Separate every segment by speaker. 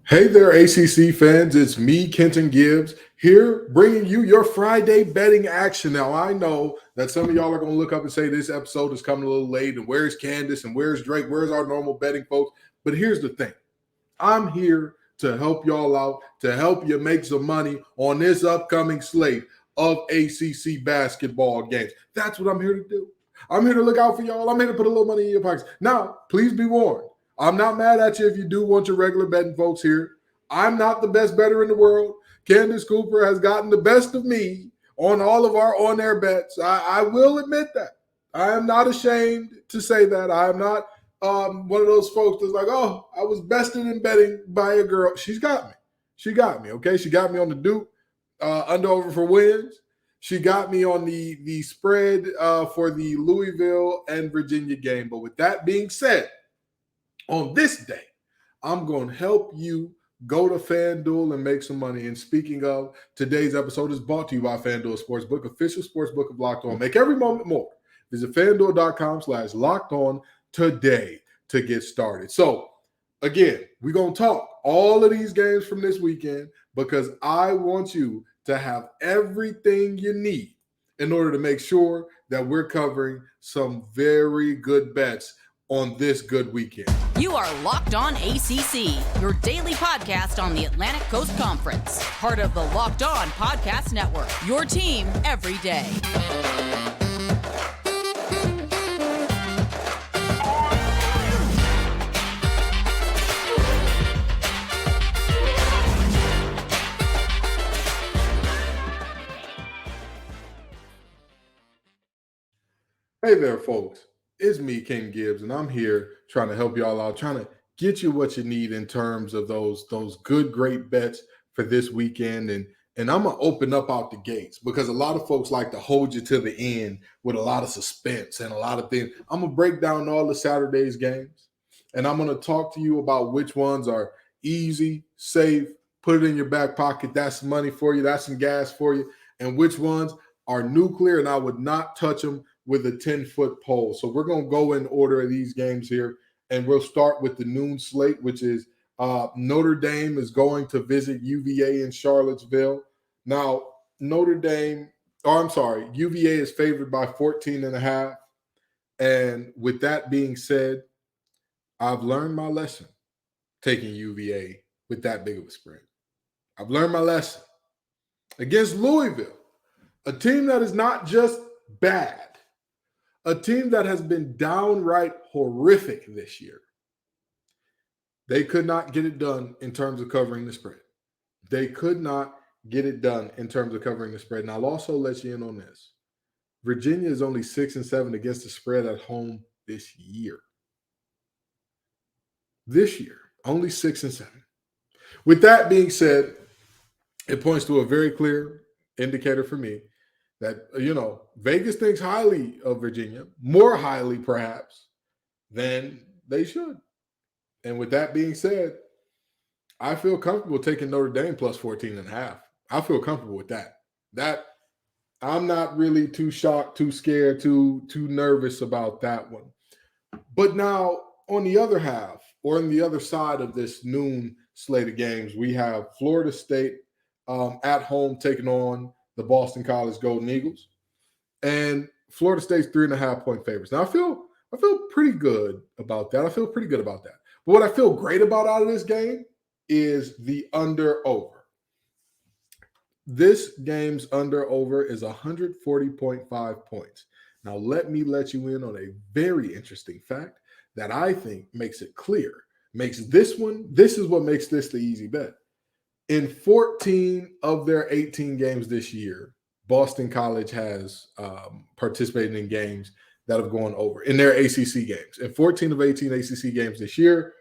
Speaker 1: Hey there, ACC fans. It's me, Kenton Gibbs, here bringing you your Friday betting action. Now, I know that some of y'all are going to look up and say this episode is coming a little late, and where's Candace, and where's Drake, where's our normal betting folks? But here's the thing. I'm here to help y'all out, to help you make some money on this upcoming slate of ACC basketball games. That's what I'm here to do. I'm here to look out for y'all. I'm here to put a little money in your pockets. Now, please be warned. I'm not mad at you if you do want your regular betting folks here. I'm not the best bettor in the world. Candace Cooper has gotten the best of me on all of our on-air bets. I will admit that. I am not ashamed to say that. I am not one of those folks that's like, oh, I was bested in betting by a girl. She's got me. She got me, okay? She got me on the Duke under over for wins. She got me on the spread for the Louisville and Virginia game. But with that being said, on this day, I'm going to help you go to FanDuel and make some money. And speaking of, today's episode is brought to you by FanDuel Sportsbook, official sportsbook of Locked On. Make every moment more. Visit FanDuel.com/LockedOn today to get started. So, again, we're going to talk all of these games from this weekend because I want you to have everything you need in order to make sure that we're covering some very good bets on this good weekend.
Speaker 2: You are Locked On ACC, your daily podcast on the Atlantic Coast Conference. Part of the Locked On Podcast Network, your team every day.
Speaker 1: Hey there, folks. It's me, Kenton Gibbs, and I'm here trying to help y'all out, trying to get you what you need in terms of those good, great bets for this weekend. And I'm going to open up out the gates because a lot of folks like to hold you to the end with a lot of suspense and a lot of things. I'm going to break down all the Saturday's games, and I'm going to talk to you about which ones are easy, safe, put it in your back pocket. That's some money for you. That's some gas for you. And which ones are nuclear, and I would not touch them with a 10-foot pole. So we're going to go in order of these games here, and we'll start with the noon slate, which is Notre Dame is going to visit UVA in Charlottesville. Now, UVA is favored by 14.5. And with that being said, I've learned my lesson taking UVA with that big of a spread. I've learned my lesson against Louisville, a team that is not just bad, a team that has been downright horrific this year. They could not get it done in terms of covering the spread. They could not get it done in terms of covering the spread. And I'll also let you in on this. Virginia is only 6-7 against the spread at home this year. This year, only 6-7. With that being said, it points to a very clear indicator for me that, Vegas thinks highly of Virginia, more highly perhaps than they should. And with that being said, I feel comfortable taking Notre Dame plus 14.5. I feel comfortable with that. That I'm not really too shocked, too scared, too nervous about that one. But now on the other half, or on the other side of this noon slate of games, we have Florida State at home taking on the Boston College Golden Eagles, and Florida State's 3.5-point favorites. Now I feel pretty good about that. But what I feel great about out of this game is the under/over. This game's under/over is 140.5 points. Now let me let you in on a very interesting fact that I think makes it clear. This is what makes this the easy bet. In 14 of their 18 games this year, Boston College has participated in games that have gone over in their ACC games. In 14 of 18 ACC games this year,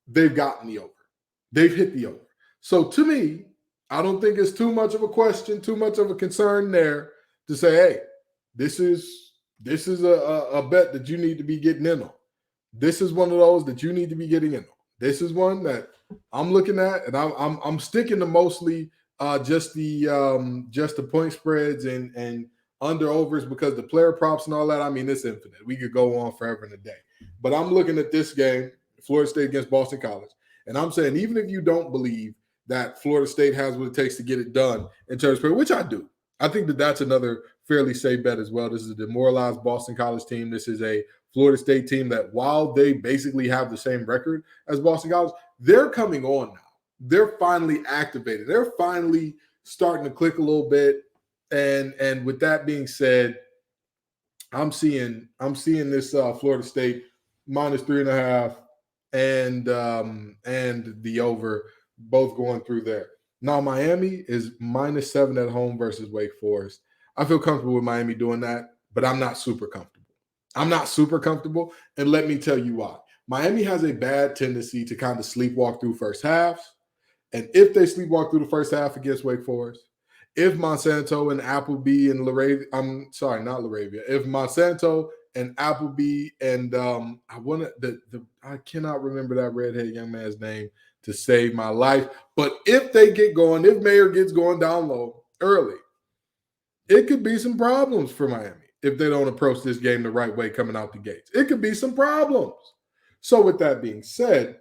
Speaker 1: they've gotten the over. They've hit the over. So to me, I don't think it's too much of a question, too much of a concern there to say, hey, this is a bet that you need to be getting in on. This is one of those that you need to be getting in on. This is one that I'm looking at, and I'm sticking to mostly just the point spreads and under overs because the player props and all that. I mean, it's infinite. We could go on forever and a day. But I'm looking at this game, Florida State against Boston College, And I'm saying, even if you don't believe that Florida State has what it takes to get it done in terms of, which I do, I think that that's another fairly safe bet as well. This is a demoralized Boston College team. This is a Florida State team that, while they basically have the same record as Boston College, they're coming on now. They're finally activated. They're finally starting to click a little bit. And with that being said, I'm seeing this Florida State -3.5 and the over both going through there. Now Miami is -7 at home versus Wake Forest. I feel comfortable with Miami doing that, but I'm not super comfortable. And let me tell you why. Miami has a bad tendency to kind of sleepwalk through first halves. And if they sleepwalk through the first half against Wake Forest, if Monsanto and Appleby and Laravia, I'm sorry, not Laravia, if Monsanto and Appleby and I cannot remember that redhead young man's name to save my life. But if they get going, if Mayer gets going down low early, it could be some problems for Miami if they don't approach this game the right way coming out the gates. It could be some problems. So with that being said,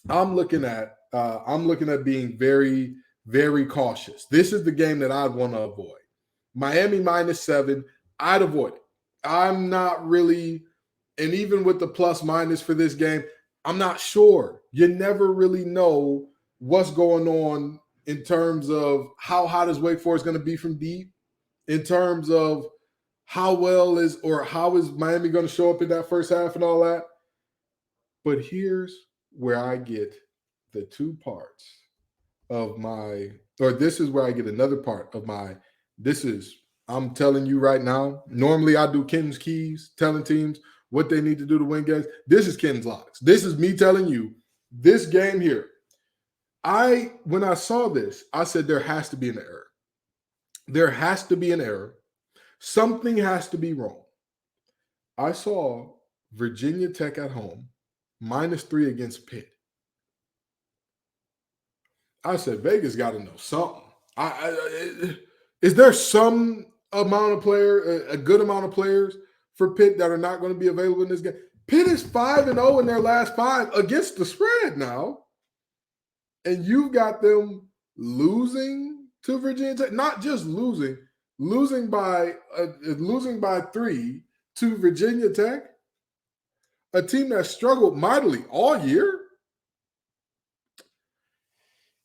Speaker 1: I'm looking at being very, very cautious. This is the game that I'd want to avoid. Miami -7, I'd avoid it. I'm not really, and even with the plus-minus for this game, I'm not sure. You never really know what's going on in terms of how hot is Wake Forest going to be from deep, in terms of how is Miami going to show up in that first half and all that. But here's where I get the two parts of this is where I get another part of I'm telling you right now, normally I do Kenton's keys, telling teams what they need to do to win games. This is Kenton's locks. This is me telling you this game here. When I saw this, I said there has to be an error. There has to be an error. Something has to be wrong. I saw Virginia Tech at home, -3 against Pitt. I said, Vegas got to know something. Is there some amount of a good amount of players for Pitt that are not going to be available in this game? Pitt is 5-0 in their last 5 against the spread now. And you've got them losing to Virginia Tech, not just losing by 3 to Virginia Tech, a team that struggled mightily all year.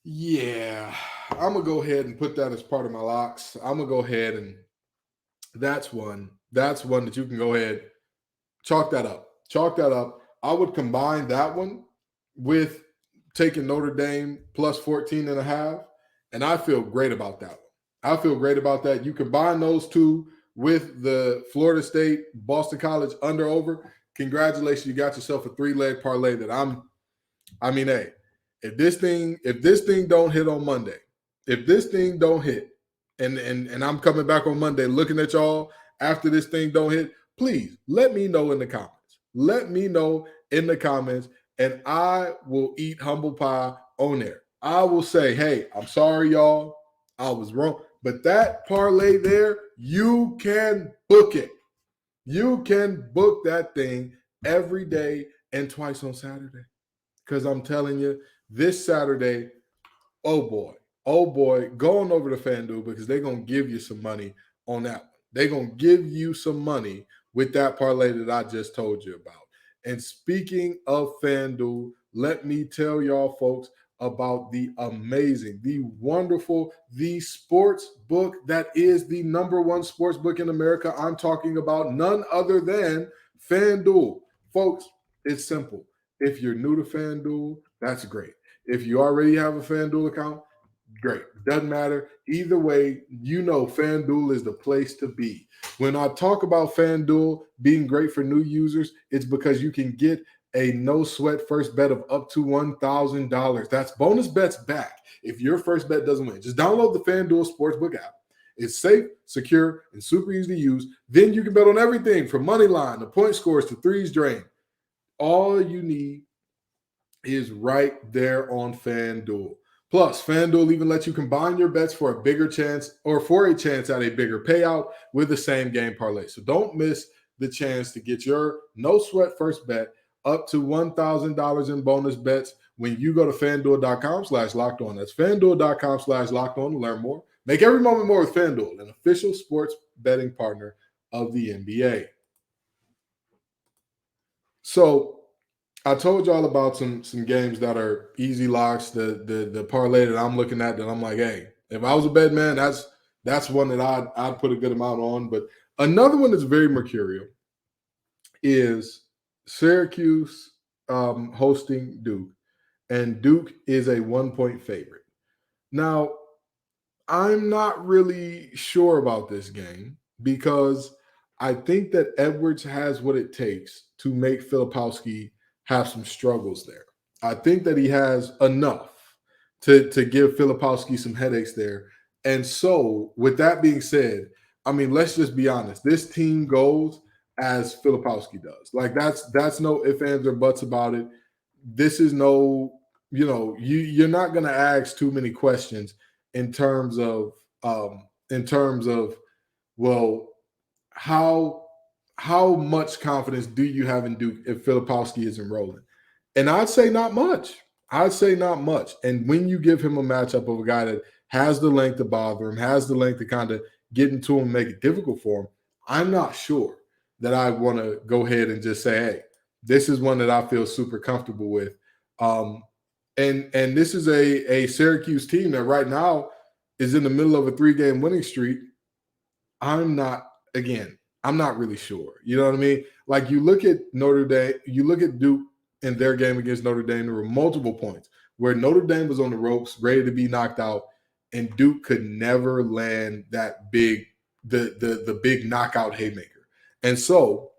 Speaker 1: Yeah, I'm going to go ahead and put that as part of my locks. I'm going to go ahead and that's one that you can go ahead, chalk that up. I would combine that one with taking Notre Dame plus 14.5, and I feel great about that one. You combine those two with the Florida State, Boston College under-over, congratulations, you got yourself a 3-leg parlay that hey, if this thing don't hit on Monday, and I'm coming back on Monday looking at y'all after this thing don't hit, please let me know in the comments. And I will eat humble pie on there. I will say, hey, I'm sorry, y'all. I was wrong. But that parlay there, you can book it. You can book that thing every day and twice on Saturday. Because I'm telling you, this Saturday, oh boy, go on over to FanDuel because they're going to give you some money on that one. They're going to give you some money with that parlay that I just told you about. And speaking of FanDuel, let me tell y'all folks about the amazing, the wonderful, the sports book that is the #1 sports book in America. I'm talking about none other than FanDuel. Folks, it's simple. If you're new to FanDuel, that's great. If you already have a FanDuel account, great. Doesn't matter. Either way, FanDuel is the place to be. When I talk about FanDuel being great for new users, it's because you can get a no-sweat first bet of up to $1,000. That's bonus bets back if your first bet doesn't win. Just download the FanDuel Sportsbook app. It's safe, secure, and super easy to use. Then you can bet on everything from money line to point scores to threes drained. All you need is right there on FanDuel. Plus, FanDuel even lets you combine your bets for a bigger chance or for a chance at a bigger payout with the same game parlay. So don't miss the chance to get your no-sweat first bet up to $1,000 in bonus bets when you go to FanDuel.com/lockedon. That's FanDuel.com/lockedon to learn more. Make every moment more with FanDuel, an official sports betting partner of the NBA. So I told y'all about some games that are easy locks. The parlay that I'm looking at, that I'm like, hey, if I was a bet man, that's one that I'd put a good amount on. But another one that's very mercurial is Syracuse hosting Duke, and Duke is a 1-point favorite. Now, I'm not really sure about this game because I think that Edwards has what it takes to make Filipowski have some struggles there. I think that he has enough to give Filipowski some headaches there. And so, with that being said, I mean, let's just be honest. This team goes as Filipowski does. Like that's no ifs, ands, or buts about it. This is no, you're not going to ask too many questions in terms of well, how much confidence do you have in Duke if Filipowski isn't rolling? And I'd say not much. And when you give him a matchup of a guy that has the length to bother him, has the length to kind of get into him and make it difficult for him, I'm not sure that I want to go ahead and just say, hey, this is one that I feel super comfortable with. And this is a Syracuse team that right now is in the middle of a 3-game winning streak. I'm not really sure. You know what I mean? Like, you look at Notre Dame, you look at Duke in their game against Notre Dame, there were multiple points where Notre Dame was on the ropes, ready to be knocked out, and Duke could never land that big, the big knockout haymaker. And so,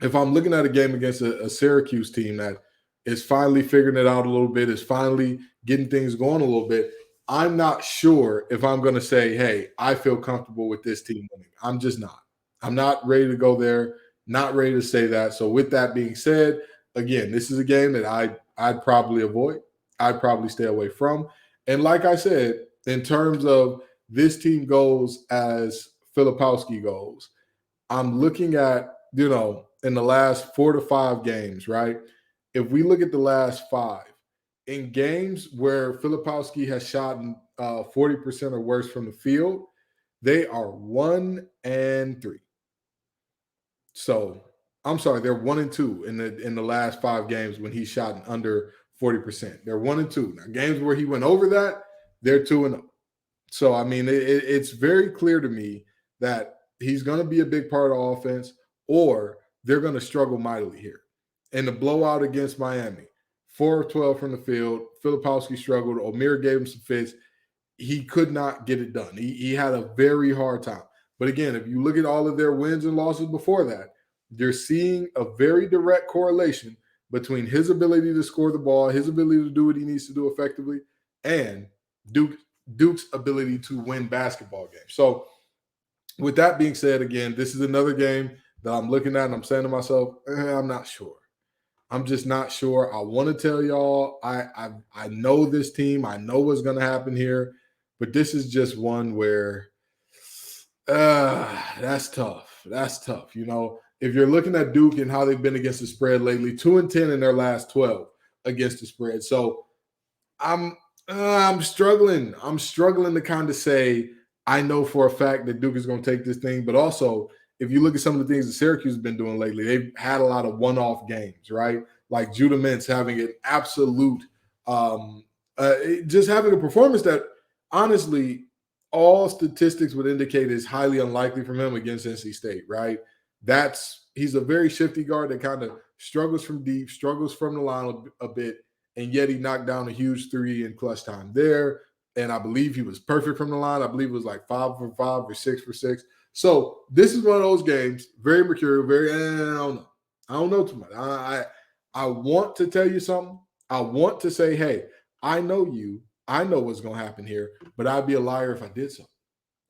Speaker 1: if I'm looking at a game against a Syracuse team that is finally figuring it out a little bit, is finally getting things going a little bit, I'm not sure if I'm going to say, hey, I feel comfortable with this team winning. I'm just not. I'm not ready to go there, not ready to say that. So with that being said, again, this is a game that I'd probably avoid. I'd probably stay away from. And like I said, in terms of this team goes as Filipowski goes, I'm looking at, in the last 4 to 5 games, right? If we look at the last 5, in games where Filipowski has shot 40% or worse from the field, they are 1-3. So I'm sorry, they're 1-2 in the last 5 games when he's shot under 40%. They're 1-2. Now, games where he went over that, they're 2-0. So I mean, it's very clear to me that he's going to be a big part of offense, or they're going to struggle mightily here. In the blowout against Miami, 4 of 12 from the field. Filipowski struggled. Omier gave him some fits. He could not get it done. He had a very hard time. But again, if you look at all of their wins and losses before that, you're seeing a very direct correlation between his ability to score the ball, his ability to do what he needs to do effectively, and Duke's ability to win basketball games. So with that being said, again, this is another game that I'm looking at and I'm saying to myself, I'm not sure. I'm just not sure. I want to tell y'all, I know this team. I know what's going to happen here. But this is just one where that's tough. That's tough. If you're looking at Duke and how they've been against the spread lately, 2-10 in their last 12 against the spread. So I'm struggling. I'm struggling to kind of say I know for a fact that Duke is going to take this thing. But also, if you look at some of the things that Syracuse has been doing lately, they've had a lot of one-off games, right? Like Judah Mintz having an absolute just having a performance that, honestly, all statistics would indicate is highly unlikely from him against NC State, right? He's a very shifty guard that kind of struggles from deep, struggles from the line a bit, and yet he knocked down a huge 3 in clutch time there. And I believe he was perfect from the line. I believe it was like 5 for 5 or 6 for 6. So this is one of those games, very mercurial, I don't know too much. I want to tell you something. I want to say, hey, I know you. I know what's going to happen here, but I'd be a liar if I did so.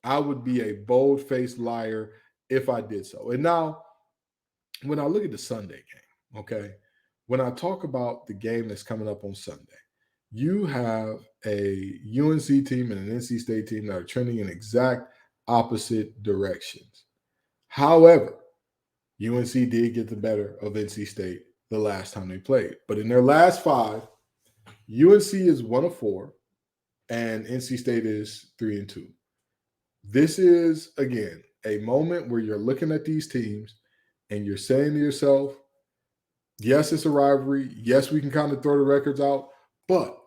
Speaker 1: I would be a bold-faced liar if I did so. And now, when I look at the Sunday game, okay, when I talk about the game that's coming up on Sunday, you have a UNC team and an NC State team that are trending in exact opposite directions. However, UNC did get the better of NC State the last time they played. But in their last 5, UNC is 1-4, and NC State is 3-2. This is, again, a moment where you're looking at these teams and you're saying to yourself, yes, it's a rivalry. Yes, we can kind of throw the records out, but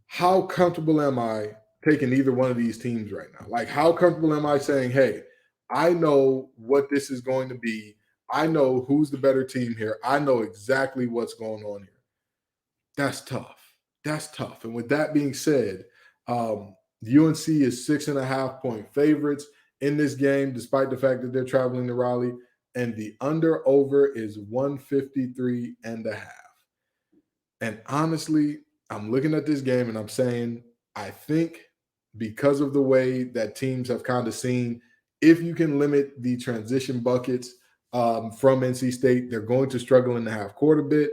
Speaker 1: how comfortable am I taking either one of these teams right now? Like, how comfortable am I saying, hey, I know what this is going to be. I know who's the better team here. I know exactly what's going on here. That's tough. That's tough. And with that being said, UNC is 6.5-point favorites in this game, despite the fact that they're traveling to Raleigh, and the under-over is 153.5. And honestly, I'm looking at this game and I'm saying, I think because of the way that teams have kind of seen, if you can limit the transition buckets from NC State, they're going to struggle in the half court a bit.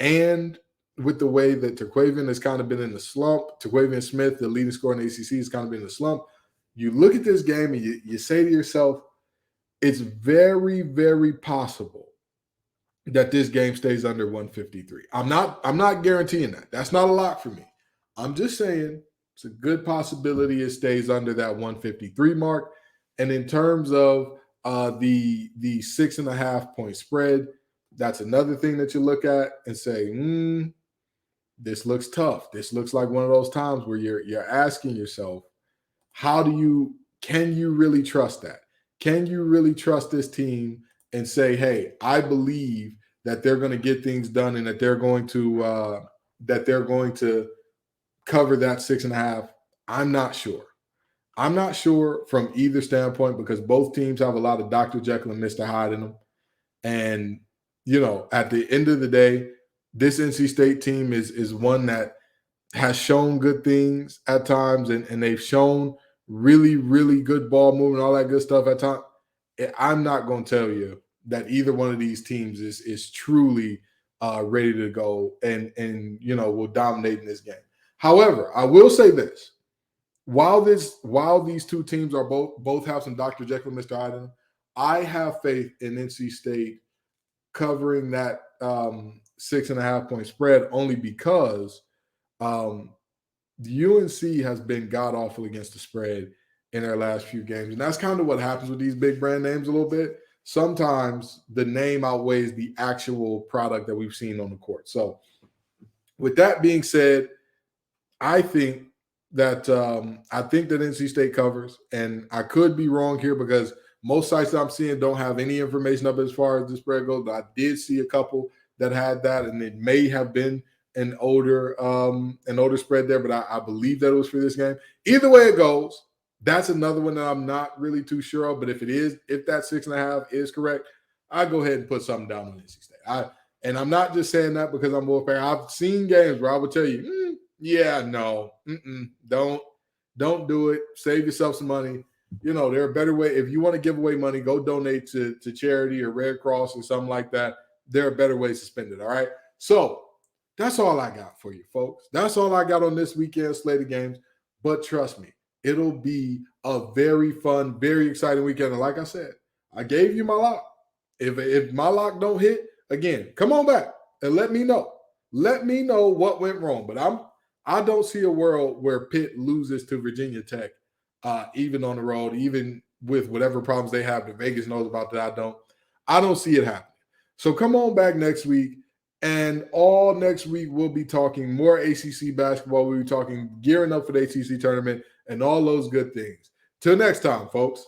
Speaker 1: And with the way that Terquavion has kind of been in the slump, Terquavion Smith, the leading scorer in the ACC, has kind of been in the slump. You look at this game and you say to yourself, it's very, very possible that this game stays under 153. I'm not guaranteeing that. That's not a lock for me. I'm just saying it's a good possibility it stays under that 153 mark. And in terms of the 6.5-point spread, that's another thing that you look at and say, this looks tough. This looks like one of those times where you're asking yourself, can you really trust that? Can you really trust this team and say, hey, I believe that they're going to get things done and that they're going to cover that 6.5? I'm not sure. I'm not sure from either standpoint because both teams have a lot of Dr. Jekyll and Mr. Hyde in them. And, at the end of the day, this NC State team is one that has shown good things at times and they've shown really, really good ball movement, all that good stuff at times. I'm not going to tell you that either one of these teams is truly ready to go and will dominate in this game. However, I will say this. While these two teams are both have some Dr. Jekyll and Mr. Hyde in them, I have faith in NC State covering that 6.5-point spread only because the UNC has been god-awful against the spread in their last few games. And that's kind of what happens with these big brand names a little bit. Sometimes the name outweighs the actual product that we've seen on the court. So with that being said, I think that NC State covers. And I could be wrong here because most sites I'm seeing don't have any information up as far as the spread goes. But I did see a couple that had that, and it may have been an older spread there, but I believe that it was for this game. Either way it goes, that's another one that I'm not really too sure of. But if that 6.5 is correct, I go ahead and put something down on NC State. And I'm not just saying that because I'm Wolfpack. I've seen games where I would tell you, don't do it. Save yourself some money. There are better ways. If you want to give away money, go donate to charity or Red Cross or something like that. There are better ways to spend it. All right. So that's all I got for you, folks. That's all I got on this weekend slate of games. But trust me, it'll be a very fun, very exciting weekend. And like I said, I gave you my lock. If my lock don't hit, again, come on back and let me know. Let me know what went wrong. But I don't see a world where Pitt loses to Virginia Tech, even on the road, even with whatever problems they have that Vegas knows about that I don't see it happening. So come on back next week. And all next week, we'll be talking more ACC basketball. We'll be talking gearing up for the ACC tournament and all those good things. Till next time, folks.